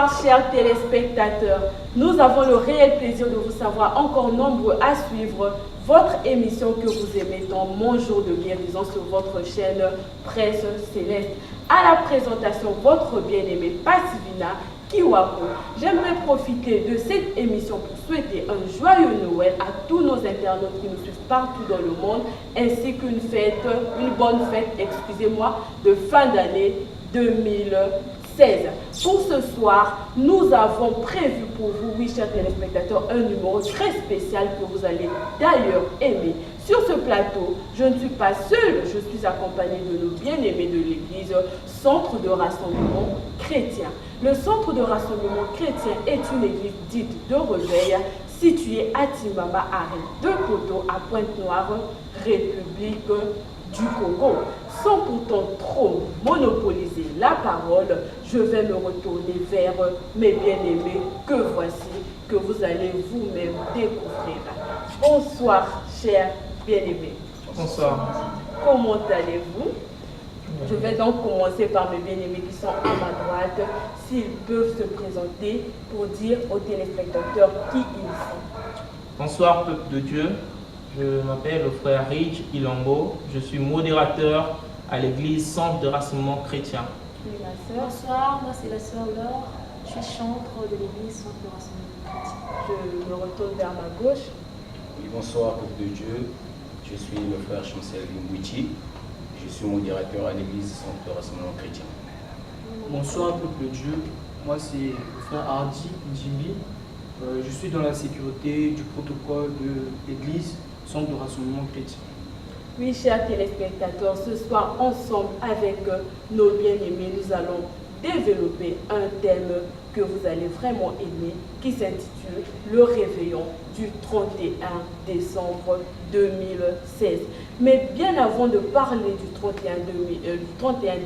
Bonsoir chers téléspectateurs, nous avons le réel plaisir de vous savoir encore nombreux à suivre votre émission que vous aimez dans Mon Jour de Guérison sur votre chaîne Presse Céleste. À la présentation, votre bien-aimé Passivina Kiwako. J'aimerais profiter de cette émission pour souhaiter un joyeux Noël à tous nos internautes qui nous suivent partout dans le monde, ainsi qu'une bonne fête, de fin d'année 2016. Pour ce soir, nous avons prévu pour vous, oui chers téléspectateurs, un numéro très spécial que vous allez d'ailleurs aimer. Sur ce plateau, je ne suis pas seule, je suis accompagnée de nos bien-aimés de l'Église, Centre de Rassemblement Chrétien. Le Centre de Rassemblement Chrétien est une église dite de réveil située à Timama, arrêt de Poto, à Pointe-Noire, République du Congo. Sans pourtant trop monopoliser la parole, je vais me retourner vers mes bien-aimés que voici, que vous allez vous-même découvrir. Bonsoir, chers bien-aimés. Bonsoir. Comment allez-vous? Je vais donc commencer par mes bien-aimés qui sont à ma droite, s'ils peuvent se présenter pour dire aux téléspectateurs qui ils sont. Bonsoir, peuple de Dieu. Je m'appelle le frère Ridge Ilombo. Je suis modérateur à l'église Centre de Rassemblement Chrétien. Oui, ma sœur. Bonsoir, moi c'est la sœur Laure. Je suis chantre de l'église Centre de Rassemblement Chrétien. Je me retourne vers ma gauche. Oui, bonsoir, peuple de Dieu. Je suis le frère Chancel Limbouiti. Je suis modérateur à l'église Centre de Rassemblement Chrétien. Bonsoir, peuple de Dieu. Moi, c'est le frère Hardy Njimbi. Je suis dans la sécurité du protocole de l'église Centre de Rassemblement Chrétien. Oui, chers téléspectateurs, ce soir, ensemble avec nos bien-aimés, nous allons développer un thème que vous allez vraiment aimer, qui s'intitule Le réveillon du 31 décembre 2016. Mais bien avant de parler du 31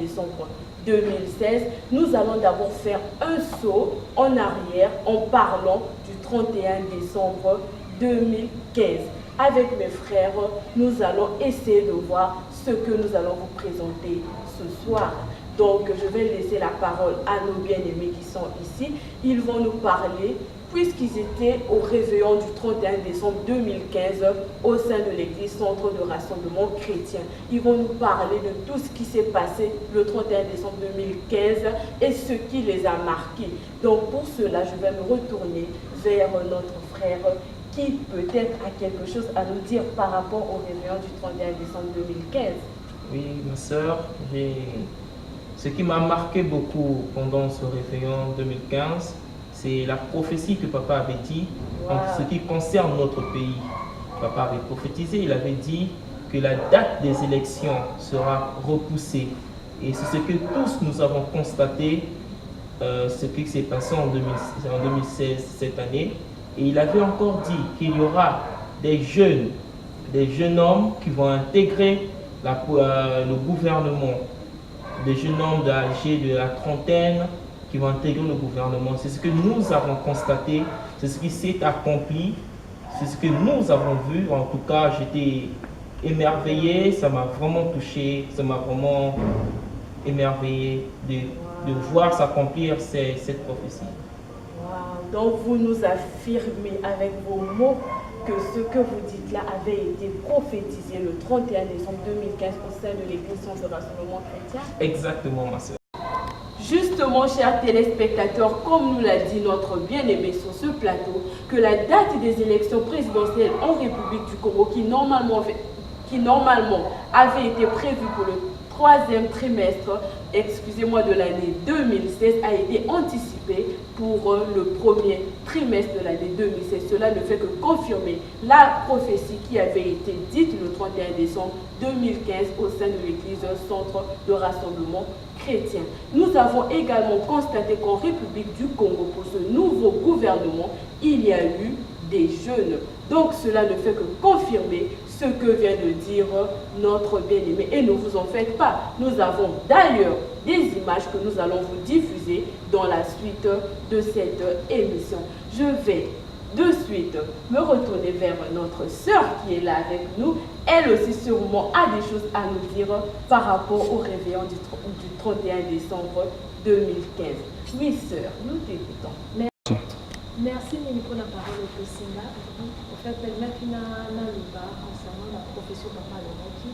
décembre 2016, nous allons d'abord faire un saut en arrière en parlant du 31 décembre 2015. Avec mes frères, nous allons essayer de voir ce que nous allons vous présenter ce soir. Donc, je vais laisser la parole à nos bien-aimés qui sont ici. Ils vont nous parler, puisqu'ils étaient au réveillon du 31 décembre 2015 au sein de l'église Centre de Rassemblement Chrétien. Ils vont nous parler de tout ce qui s'est passé le 31 décembre 2015 et ce qui les a marqués. Donc, pour cela, je vais me retourner vers notre frère qui peut-être a quelque chose à nous dire par rapport au réveillon du 31 décembre 2015. Oui, ma sœur, ce qui m'a marqué beaucoup pendant ce réveillon 2015, c'est la prophétie que papa avait dit en ce qui concerne notre pays. Papa avait prophétisé, il avait dit que la date des élections sera repoussée. Et c'est ce que tous nous avons constaté, ce qui s'est passé en 2016, cette année. Et il avait encore dit qu'il y aura des jeunes hommes qui vont intégrer le gouvernement, des jeunes hommes âgés de la trentaine qui vont intégrer le gouvernement. C'est ce que nous avons constaté, c'est ce qui s'est accompli, c'est ce que nous avons vu. En tout cas, j'étais émerveillé, ça m'a vraiment touché, ça m'a vraiment émerveillé de voir s'accomplir cette prophétie. Donc vous nous affirmez avec vos mots que ce que vous dites là avait été prophétisé le 31 décembre 2015 au sein de l'église Centre de Rassemblement Chrétien. Exactement, ma sœur. Justement, chers téléspectateurs, comme nous l'a dit notre bien-aimé sur ce plateau, que la date des élections présidentielles en République du Congo, qui normalement avait été prévue pour le troisième trimestre, de l'année 2016, a été anticipée pour le premier trimestre de l'année 2016. Cela ne fait que confirmer la prophétie qui avait été dite le 31 décembre 2015 au sein de l'église Centre de Rassemblement Chrétien. Nous avons également constaté qu'en République du Congo, pour ce nouveau gouvernement, il y a eu des jeunes. Donc cela ne fait que confirmer ce que vient de dire notre bien-aimé. Et ne vous en faites pas. Nous avons d'ailleurs des images que nous allons vous diffuser dans la suite de cette émission. Je vais de suite me retourner vers notre sœur qui est là avec nous. Elle aussi sûrement a des choses à nous dire par rapport au réveillon du 31 décembre 2015. Oui, sœur, nous t'écoutons. Merci pour la parole au Pessinga. En fait, maintenant qu'il y a concernant la profession papa Lobaki,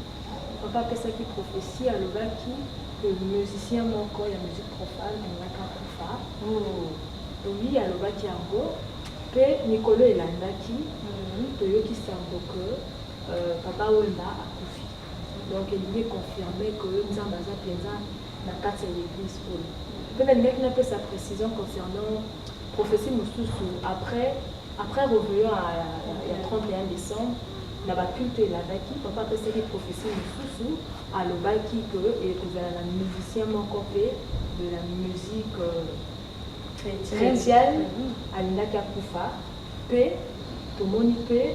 papa a fait prophétie à Lobaki, le musicien mon corps, il y a musique profane, il y a un kufa. Oui, à Lobaki en gros. Puis Nicolo et Landaki, Toyoki Samboke, papa Wemba a Koufi. Donc il est confirmé que nous avons la carte de l'église. Puis le mec n'a pas sa précision concernant prophétie Moussoussou. Après revenant il y a 31 décembre, la culte et la baki, papa a fait prophétie Moussoussou à l'obaki que et que la musicien m'encopé de la musique chrétienne à l'Inaka Koufa. Puis tout le monde peut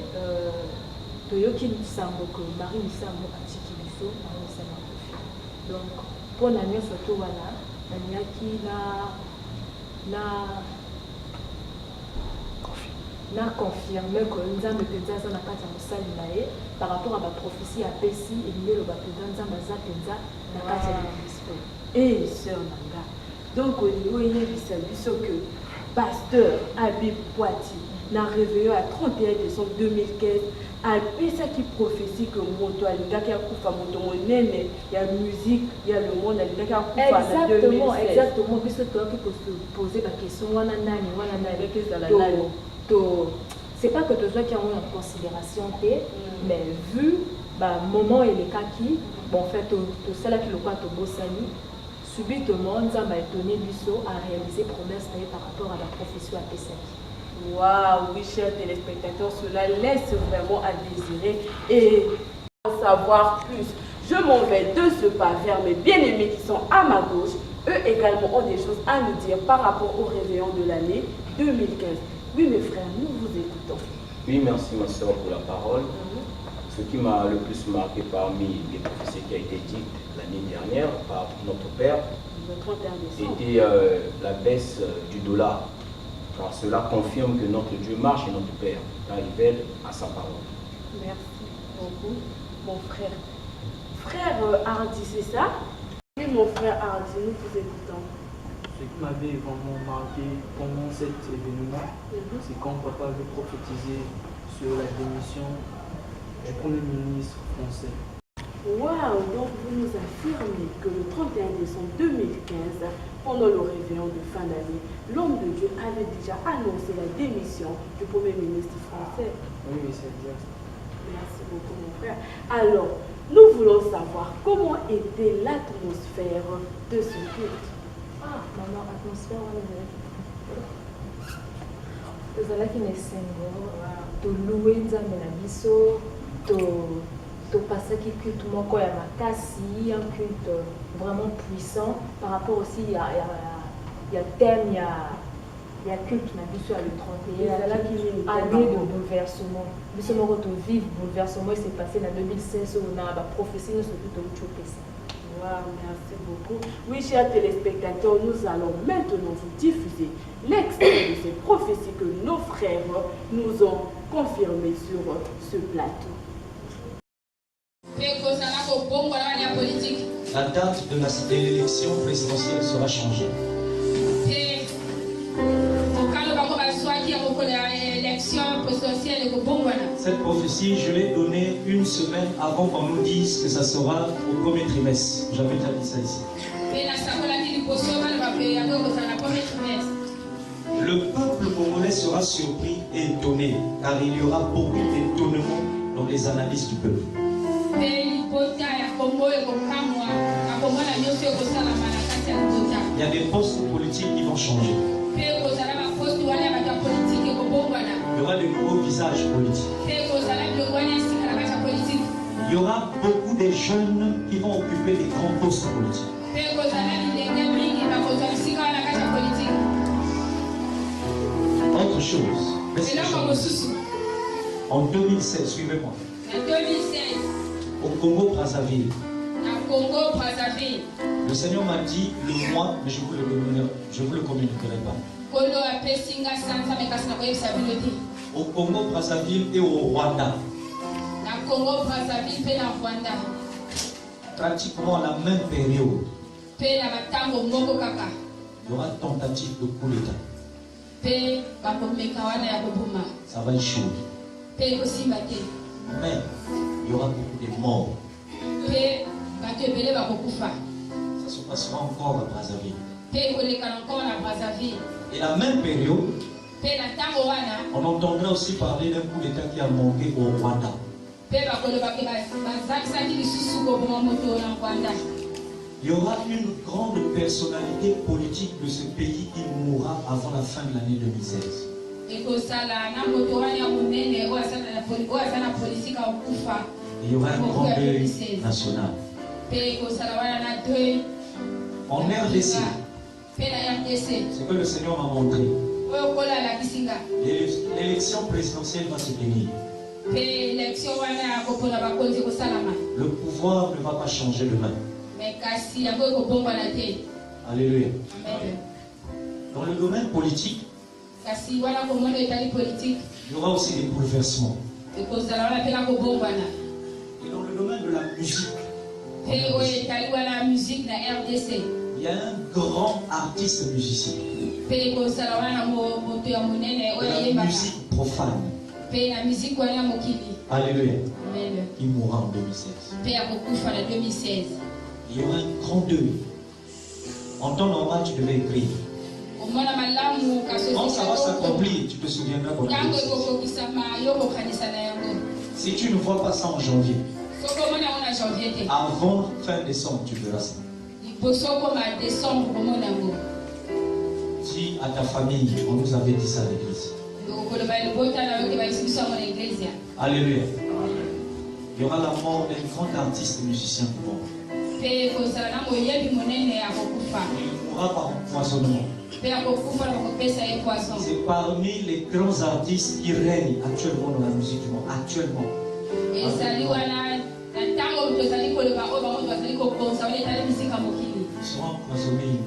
Toyoki Sambo que Marie Missambo a tiki biso Marie Missambo Koufi. Donc pour la nuit surtout voilà, la qui n'a confirmé que nous avons besoin de la par rapport à la prophétie à Pessi et nous avons besoin de la Et sœur Nanga, donc au niveau il y a que pasteur Habib Poiti n'a réveillé à 31 décembre 2015 à Pessa qui prophétie que Moto Alingaki a Koufa Moto Monene, il y a musique, il y a le monde Alingaki a Koufa. Exactement, puisque toi qui peux se poser la question, c'est pas que tu dois qu'il y ait en considération, mais vu le moment et les cas qui, bon, en fait, c'est là qui le croit au Bossani, subitement, nous avons étonné Bissot à réaliser promesse par rapport à la profession à Pessaki. Waouh, oui, chers téléspectateurs, cela laisse vraiment à désirer et en savoir plus. Je m'en vais de ce pas vers mes bien-aimés qui sont à ma gauche. Eux également ont des choses à nous dire par rapport au réveillon de l'année 2015. Oui, mes frères, nous vous écoutons. Oui, merci ma soeur pour la parole. Ce qui m'a le plus marqué parmi les prophéties qui a été dites l'année dernière par notre Père, était la baisse du dollar. Car cela confirme que notre Dieu marche et notre Père, car il veille à sa parole. Merci beaucoup, mon frère. Frère Hardy, c'est ça? Oui, mon frère Hardy, nous vous écoutons. Ce qui m'avait vraiment marqué pendant cet événement, c'est quand papa avait prophétisé sur la démission du Premier ministre français. Waouh, donc vous nous affirmez que le 31 décembre 2015, pendant le réveillon de fin d'année, l'homme de Dieu avait déjà annoncé la démission du Premier ministre français. Oui, c'est exact. Merci beaucoup, mon frère. Alors, nous voulons savoir comment était l'atmosphère de ce culte. Ah, maman, l'atmosphère, on est vous allez qui n'est de louer la biso, de passer qui culte mon corps à ma casse, un culte vraiment puissant par rapport aussi il y a thème, il y a culte na biso à le 31 année de bouleversement. Biso moko to vivre bouleversement il s'est passé en 2016 on a la prophétie nous surtout de ça. Wow, merci beaucoup. Oui, chers téléspectateurs, nous allons maintenant vous diffuser l'extrait de ces prophéties que nos frères nous ont confirmées sur ce plateau. La date de l'élection présidentielle sera changée. Cette prophétie, je l'ai donnée une semaine avant qu'on nous dise que ça sera au premier trimestre. J'avais déjà dit ça ici. Le peuple congolais sera surpris et étonné, car il y aura beaucoup d'étonnement dans les analyses du peuple. Il y a des postes politiques qui vont changer. Il y aura de nouveaux visages politiques. Il y aura beaucoup de jeunes qui vont occuper des grands postes politiques. Autre chose, en 2016, suivez-moi. Au Congo-Brazzaville, le Seigneur m'a dit le mois, mais je vous le communiquerai pas. Au Congo-Brazzaville et au Rwanda, pratiquement à la même période, Il y aura tentative de coup d'État. Ça va échouer. Mais il y aura beaucoup de morts. Ça se passera encore à Brazzaville. Et la même période, on entendra aussi parler d'un coup d'État qui a manqué au Rwanda. Il y aura une grande personnalité politique de ce pays qui mourra avant la fin de l'année 2016. Il y aura un grand deuil national. En RDC, ce que le Seigneur m'a montré, l'élection présidentielle va se tenir. Le pouvoir ne va pas changer demain. Alléluia. Dans le domaine politique, il y aura aussi des bouleversements. Et dans le domaine de la musique, il y a un grand artiste musicien. De la musique profane. Alléluia. Qui mourra en 2016. Il y aura un grand deuil. En temps normal, tu devais écrire. Quand ça va s'accomplir, tu te souviendras de 2016. Si tu ne vois pas ça en janvier, avant fin décembre, tu verras ça. Dis à ta famille, on nous avait dit ça à l'église. Alléluia. Il y aura la mort d'un grand artiste musicien qui mort. Il mourra par empoisonnement. C'est parmi les grands artistes qui règnent actuellement dans la musique du monde. Actuellement. Ils seront empoisonnés.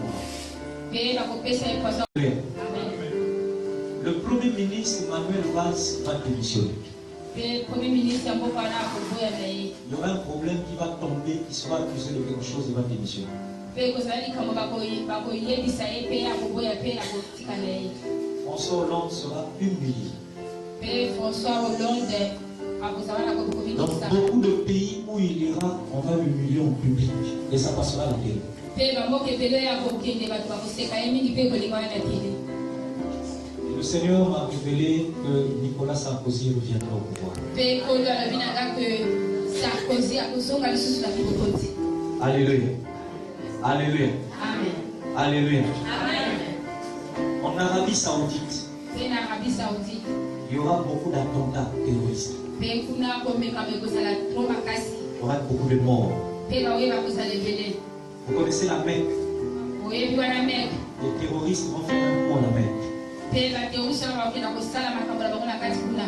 Le premier ministre Manuel Valls va démissionner. Il y aura un problème qui va tomber, qui sera accusé de quelque chose, il va démissionner. François Hollande sera humilié. Dans beaucoup de pays où il ira, on va l'humilier en public. Et ça passera à la télé. Le Seigneur m'a révélé que Nicolas Sarkozy reviendra au pouvoir. Alléluia. Alléluia. Amen. Alléluia. Amen. En Arabie Saoudite, il y aura beaucoup d'attentats terroristes. Il y aura beaucoup de morts. Vous connaissez la Mecque? Les terroristes vont faire un coup à la Mecque.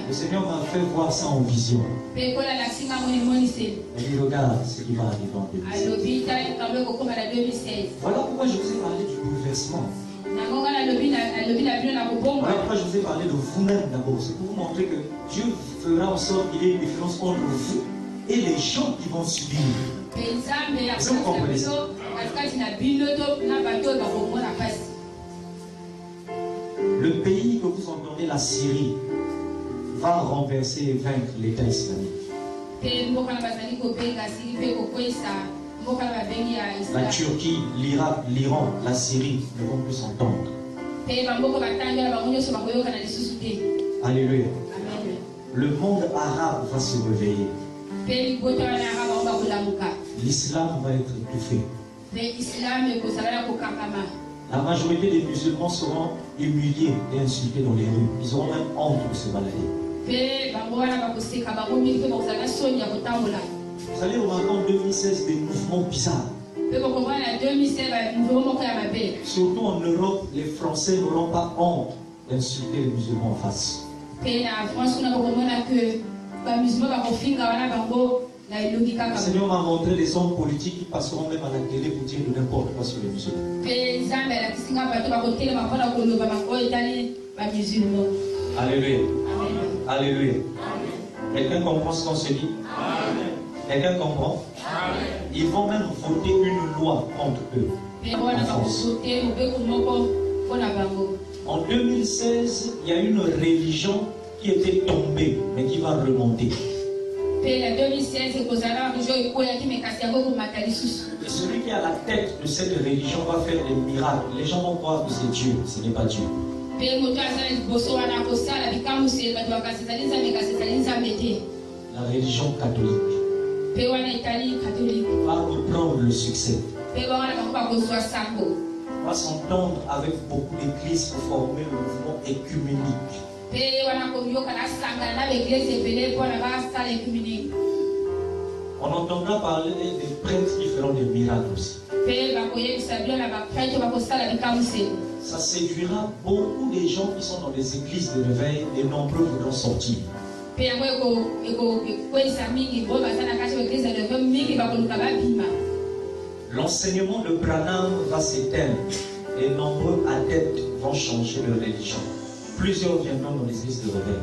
Le Seigneur m'a fait voir ça en vision. Il dit, regarde ce qui va arriver en 2016. Voilà pourquoi je vous ai parlé du bouleversement. Voilà pourquoi je vous ai parlé de vous-même d'abord. C'est pour vous montrer que Dieu fera en sorte qu'il y ait une différence entre vous et les gens qui vont subir. Est-ce que vous comprenez ça? Le pays que vous entendez, la Syrie, va renverser et vaincre l'État islamique. La Turquie, l'Irak, l'Iran, la Syrie ne vont plus s'entendre. Alléluia. Le monde arabe va se réveiller. L'islam va être étouffé. La majorité des musulmans seront humiliés et insultés dans les rues. Ils auront même honte de se balader. Vous allez remarquer en 2016 des mouvements bizarres. Surtout en Europe, les Français n'auront pas honte d'insulter les musulmans en face. Le Seigneur m'a montré des hommes politiques qui passeront même à la télé pour dire de n'importe quoi sur les musulmans. Alléluia. Alléluia. Quelqu'un comprend ce qu'on se dit? Quelqu'un comprend? Ils vont même voter une loi contre eux. en France. En 2016, il y a une religion qui était tombée, mais qui va remonter. Et celui qui est à la tête de cette religion va faire des miracles. Les gens vont croire que c'est Dieu, ce n'est pas Dieu. La religion catholique va reprendre le succès. On va s'entendre avec beaucoup d'églises pour former le mouvement écuménique. On entendra parler des prêtres qui feront des miracles aussi. Ça séduira beaucoup de gens qui sont dans des églises de réveil et nombreux voudront sortir. L'enseignement de Branham va s'éteindre et nombreux adeptes vont changer de religion. Plusieurs viendront dans les églises de réveil.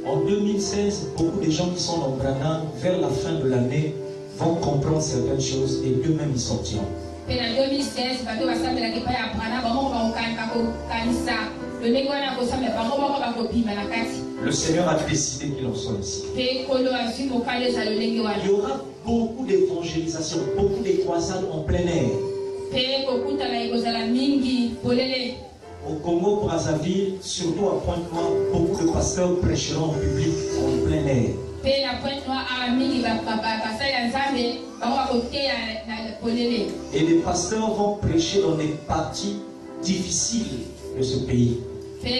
En 2016, beaucoup de gens qui sont dans Branham, vers la fin de l'année, vont comprendre certaines choses et d'eux-mêmes ils sortiront. Le Seigneur a décidé qu'il en soit ainsi. Il y aura beaucoup d'évangélisation, beaucoup de croisades en plein air. Au Congo, Brazzaville, surtout à Pointe-Noire, beaucoup de pasteurs prêcheront en public en plein air. Et les pasteurs vont prêcher dans des parties difficiles de ce pays. Vous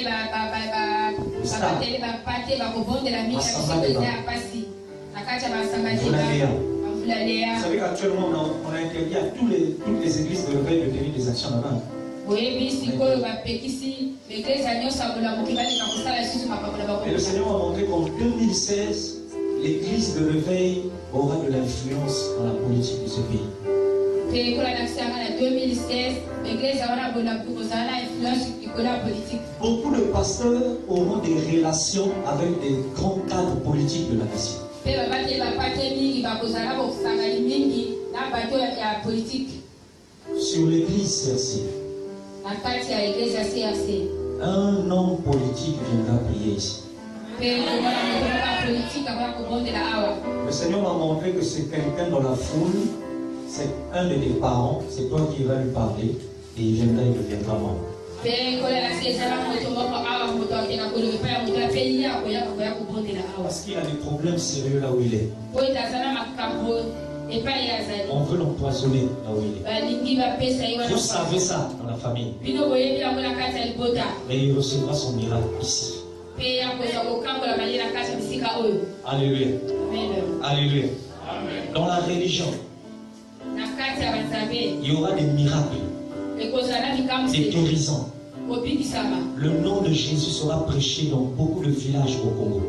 savez qu'actuellement on a interdit à toutes les églises de réveil de tenir des actions là-bas. Et le Seigneur m'a montré qu'en 2016, l'église de réveil aura de l'influence dans la politique de ce pays. Beaucoup de pasteurs auront des relations avec des grands cadres politiques de la nation. Sur l'église CRC, un homme politique viendra prier ici. Le Seigneur m'a montré que c'est quelqu'un dans la foule, c'est un de tes parents, c'est toi qui vas lui parler, et il viendra, il deviendra membre. Parce qu'il a des problèmes sérieux là où il est. On veut l'empoisonner là où il est. Vous savez ça dans la famille. Mais il recevra son miracle ici. Alléluia. Alléluia. Dans la religion, il y aura des miracles, des guérisons. Le nom de Jésus sera prêché dans beaucoup de villages au Congo.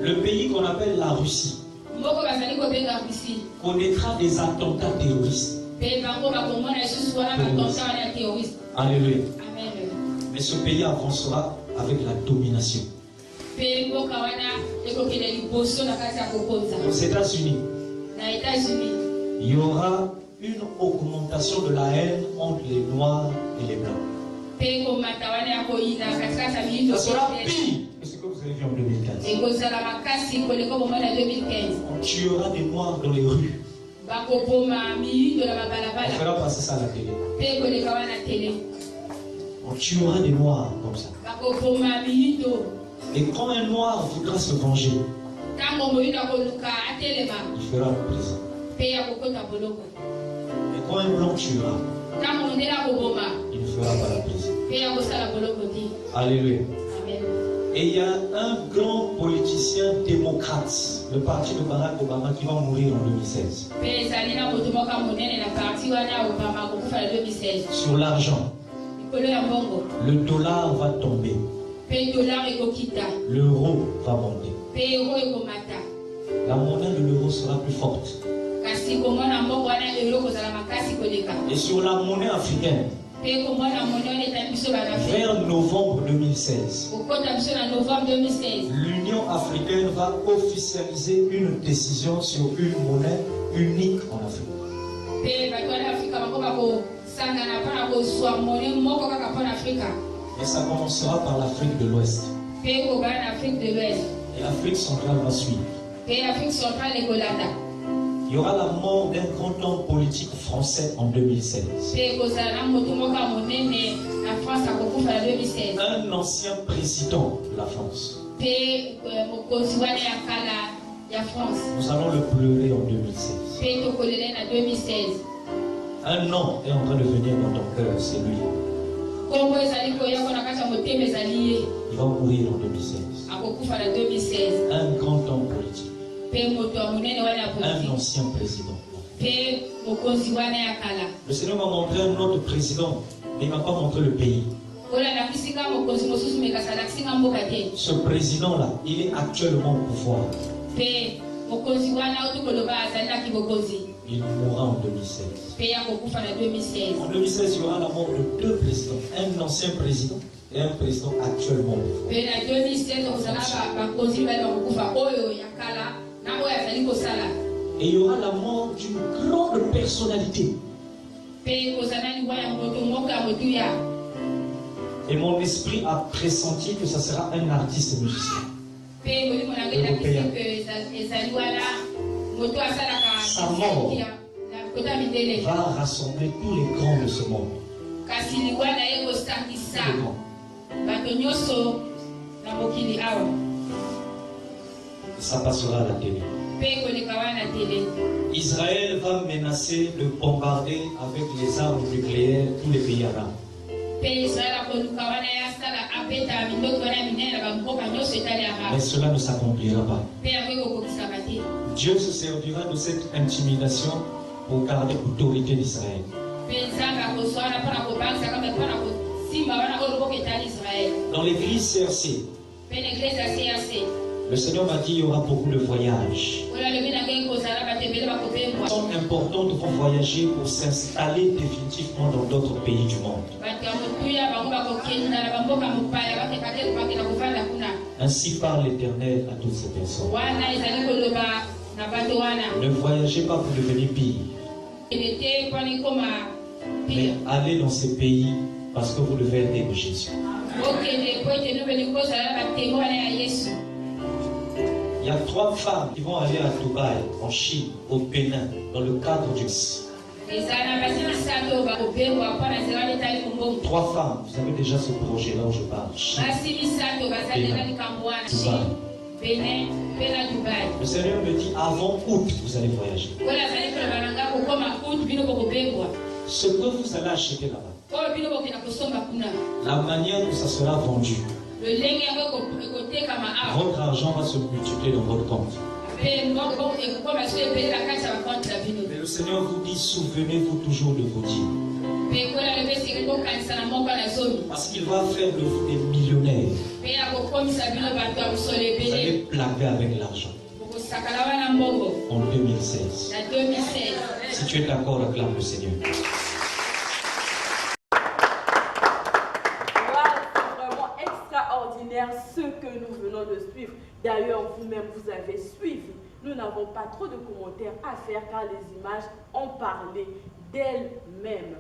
Le pays qu'on appelle la Russie connaîtra des attentats terroristes. Alléluia. Mais ce pays avancera avec la domination. Aux États-Unis, il y aura une augmentation de la haine entre les Noirs et les Blancs. Ça sera pire que ce que vous avez vu en 2015. On tuera des Noirs dans les rues. On fera passer ça à la télé. On tuera des Noirs comme ça. Et quand un Noir voudra se venger, il fera le présent. Et quand un Blanc tuera, il ne fera pas la prison. Alléluia. Et il y a un grand politicien démocrate, le parti de Barack Obama, qui va mourir en 2016. Sur l'argent, le dollar va tomber. L'euro va monter. La monnaie de l'euro sera plus forte. Et sur la monnaie africaine, Vers novembre 2016, l'Union africaine va officialiser une décision sur une monnaie unique en Afrique. Et ça commencera par l'Afrique de l'Ouest. Et l'Afrique centrale va suivre. Il y aura la mort d'un grand homme politique français en 2016. Un ancien président de la France. Nous allons le pleurer en 2016. Un nom est en train de venir dans ton cœur, c'est lui. Il va mourir en 2016. Un grand homme politique. Un ancien président. Le Seigneur m'a montré un autre président, mais il ne m'a pas montré le pays. Ce président-là, il est actuellement au pouvoir. Il mourra en 2016. En 2016, il y aura la mort de deux présidents. Un ancien président et un président actuellement au pouvoir. Et il y aura la mort d'une grande personnalité. Et mon esprit a pressenti que ça sera un artiste musicien. Sa mort va rassembler tous les grands de ce monde. Ça passera à la télé. Israël va menacer de bombarder avec les armes nucléaires tous les pays arabes. Mais cela ne s'accomplira pas. Dieu se servira de cette intimidation pour garder l'autorité d'Israël. Dans l'église CRC, le Seigneur m'a dit qu'il y aura beaucoup de voyages. C'est important de voyager pour s'installer définitivement dans d'autres pays du monde. Ainsi parle l'Éternel à toutes ces personnes. Ne voyagez pas pour devenir pire, mais allez dans ces pays parce que vous devez être des Jésus. Il y a 3 femmes qui vont aller à Dubaï, en Chine, au Bénin, dans le cadre du... 3 femmes, vous avez déjà ce projet-là où je parle. Chine, Bénin, Dubaï. Le Seigneur me dit, avant août, vous allez voyager. Ce que vous allez acheter là-bas, la manière dont ça sera vendu, votre argent va se multiplier dans votre compte. Mais le Seigneur vous dit, souvenez-vous toujours de vos dîmes. Parce qu'il va faire de vous des millionnaires. Vous allez plaver avec l'argent. En 2016. Si tu es d'accord, acclame le Seigneur. Ce que nous venons de suivre. D'ailleurs, vous-même, vous avez suivi. Nous n'avons pas trop de commentaires à faire car les images ont parlé d'elles-mêmes.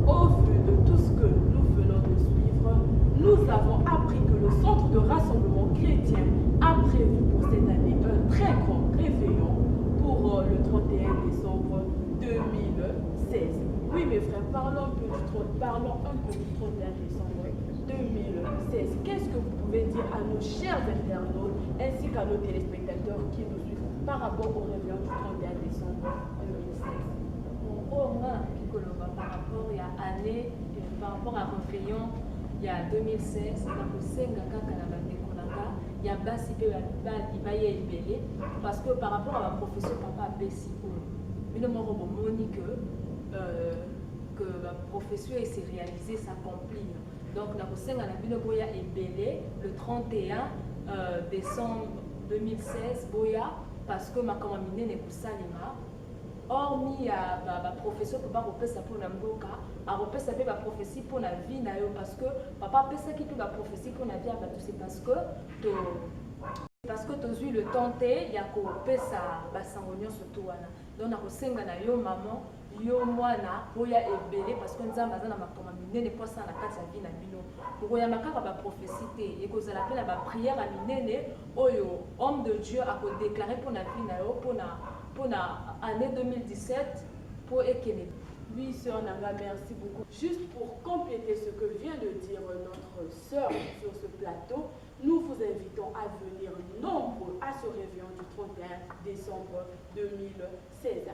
Au vu de tout ce que nous venons de suivre, nous avons appris que le Centre de rassemblement chrétien a prévu pour cette année un très grand réveillon pour le 31 décembre 2016. Oui, mes frères, parlons un peu du 31 décembre 2016. Qu'est-ce que vous pouvez dire à nos chers internautes ainsi qu'à nos téléspectateurs qui nous suivent par rapport au réveillon du 31 décembre 2016? Par rapport à l'année, par rapport à réveillon, il y a 2016, il y a Bassi parce que par rapport à la profession papa Bessi, que la profession s'est réalisée, s'accomplit. Donc, le 31 décembre 2016, parce que ma commune n'est pas salima. hormis la profession papa repesa pour la mboka repesa pe la prophétie pour la vie na yo parce que papa pesa ki tout la prophétie pour la vie à bato c'est parce que tu as eu le temps il y a ko pesa basango nyonso to wana donc na kosenga na yo maman yo mwana boya ebele parce que nzambe aza na makambo minene po ça na kati ya vie na bino boya makaka ba prophétie te ekozala pe na ba prière ya minene oyo homme de Dieu a ko déclarer pour la vie na yo pour la année 2017 pour ekele. Oui, sœur Nanga, merci beaucoup. Juste pour compléter ce que vient de dire notre sœur sur ce plateau, nous vous invitons à venir nombreux à ce réveillon du 31 décembre 2016.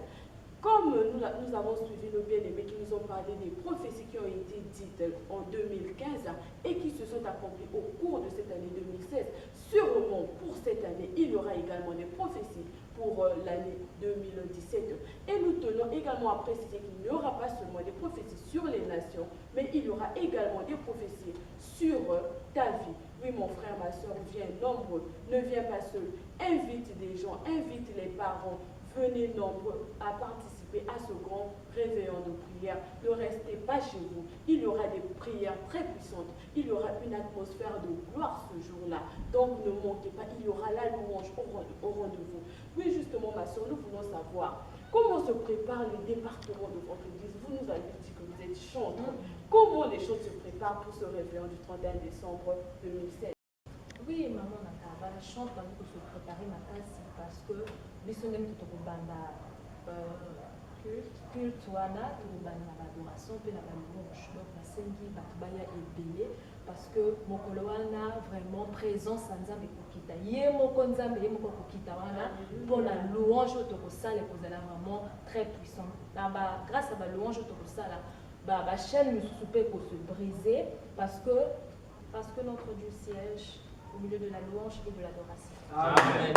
Comme nous avons suivi nos bien-aimés qui nous ont parlé des prophéties qui ont été dites en 2015 et qui se sont accomplies au cours de cette année 2016, sûrement pour cette année, il y aura également des prophéties pour l'année 2017. Et nous tenons également à préciser qu'il n'y aura pas seulement des prophéties sur les nations, mais il y aura également des prophéties sur ta vie. Oui, mon frère, ma soeur, viens nombreux, ne viens pas seul. Invite des gens, invite les parents. Venez nombreux à participer à ce grand réveillon de prière. Ne restez pas chez vous. Il y aura des prières très puissantes. Il y aura une atmosphère de gloire ce jour-là. Donc ne manquez pas, il y aura la louange au rendez-vous. Oui, justement, ma soeur, nous voulons savoir comment se prépare le département de votre église. Vous nous avez dit que vous êtes chanteur. Comment les choses se préparent pour ce réveillon du 31 décembre 2016? Oui, maman, la chante pour se préparer ma tasse parce que bisondem tout au banda culte wana tout au banda l'adoration puis la louange donc la sengi batubaya ebele parce que mokolo wana vraiment présence nzambe kokita ye moko nzambe ye moko kokita wana pour la louange to kosala kozala vraiment très puissant na ba grâce à la louange to kosala ba chaîne mususu pe ko se briser parce que notre Dieu siège au milieu de la louange et de l'adoration. Amen.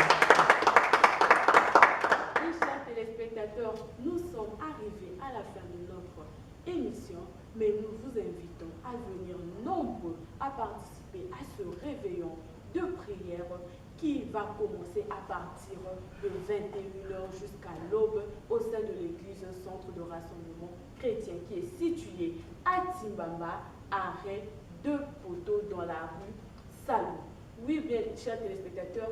Et chers téléspectateurs, nous sommes arrivés à la fin de notre émission, mais nous vous invitons à venir nombreux à participer à ce réveillon de prière qui va commencer à partir de 21h jusqu'à l'aube au sein de l'église Centre de Rassemblement Chrétien qui est situé à Timbamba, arrêt de Poto dans la rue Salou. Oui, bien, chers téléspectateurs,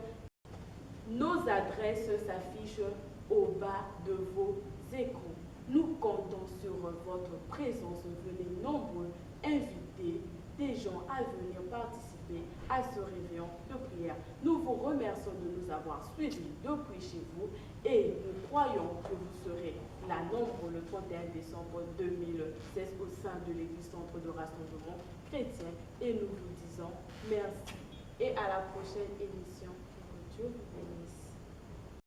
nos adresses s'affichent au bas de vos écrans. Nous comptons sur votre présence. Venez nombreux inviter des gens à venir participer à ce réveillon de prière. Nous vous remercions de nous avoir suivis depuis chez vous et nous croyons que vous serez là nombreux le 31 décembre 2016 au sein de l'église Centre de Rassemblement Chrétien et nous vous disons merci. Et à la prochaine émission. Que Dieu vous bénisse.